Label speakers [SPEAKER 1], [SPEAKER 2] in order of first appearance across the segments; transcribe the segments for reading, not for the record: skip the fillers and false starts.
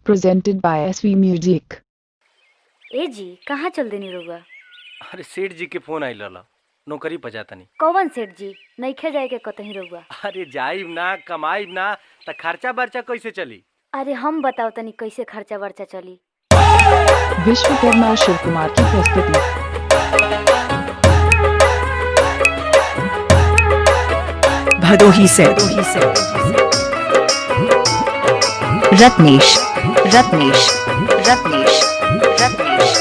[SPEAKER 1] presented by SV Music।
[SPEAKER 2] ए जी कहाँ चल देनी रहुआ?
[SPEAKER 3] अरे सेठ जी के फोन आइल रहला, नौकरी पर जाता नहीं।
[SPEAKER 2] कौन सेठ जी? नइखे जाए के कतही रहुआ?
[SPEAKER 3] अरे जाइब ना, कमाइब ना त खर्चा बर्चा कैसे चली?
[SPEAKER 2] अरे हम बताओ तनी कैसे खर्चा वर्चा चली।
[SPEAKER 1] विश्वकर्मा शिव कुमार की प्रस्तुति।
[SPEAKER 4] भदोही से रत्नेश रत्नेश रत्नेश रत्नेश रत्नेश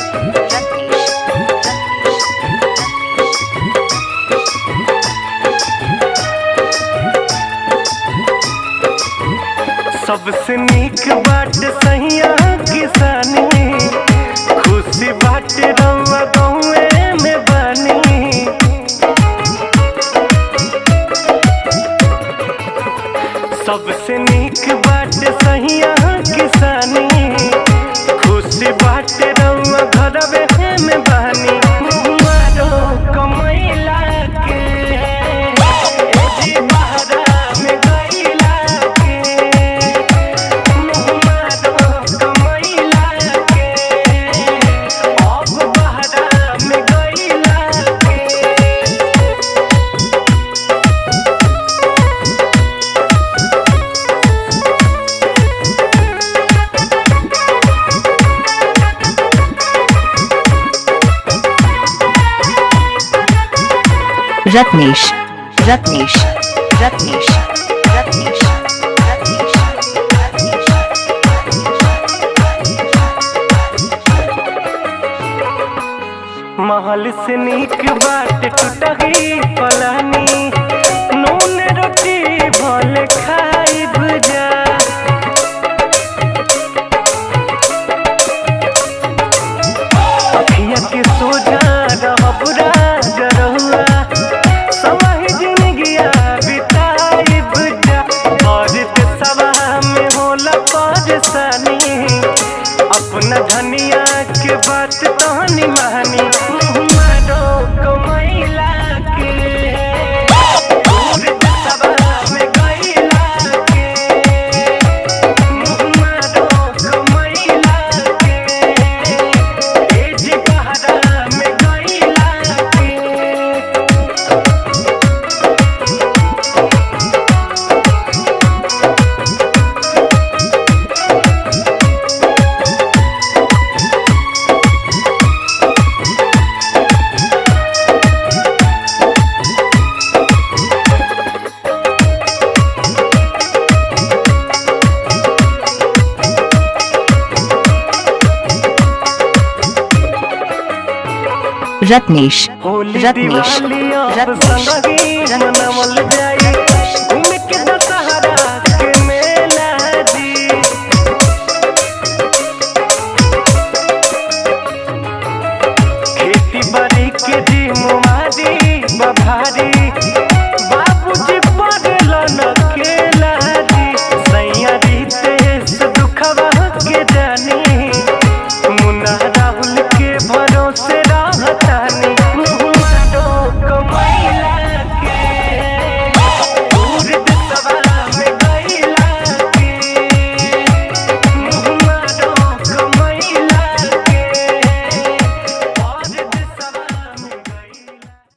[SPEAKER 5] सबसे नीक बाट सहिया किसानी, खुशी बाट रउआ गौए में बानी। सबसे नीक बाट सहिया किसानी, खुशी बाट रउआ घरवे में बानी। मारो कमैला के ए जी बहरा में गइला के, मारो कमैला के अब बहरा में गइला के।
[SPEAKER 4] रत्नेश रत्नेश रत्नेश रत्नेश रत्नेश
[SPEAKER 5] महल से नीक बाट टूटही पलानी, नून रोटी भले खाइब जा। अखिया के सोझा रहब राज रहुआ, सवाही जिंदगिया बिताइब जा। और देशवा में होला परेशानी, अपना धनिया के बात तहनी मानी। मारो कमैला के दूर देशवा में गइला के, मारो कमैला के ए जी बहरा में गइला के।
[SPEAKER 4] रत्नेश
[SPEAKER 5] होली
[SPEAKER 4] रत्नेश
[SPEAKER 5] दिवाली अब
[SPEAKER 4] रत्नेश
[SPEAKER 5] संगही मनवल जाई।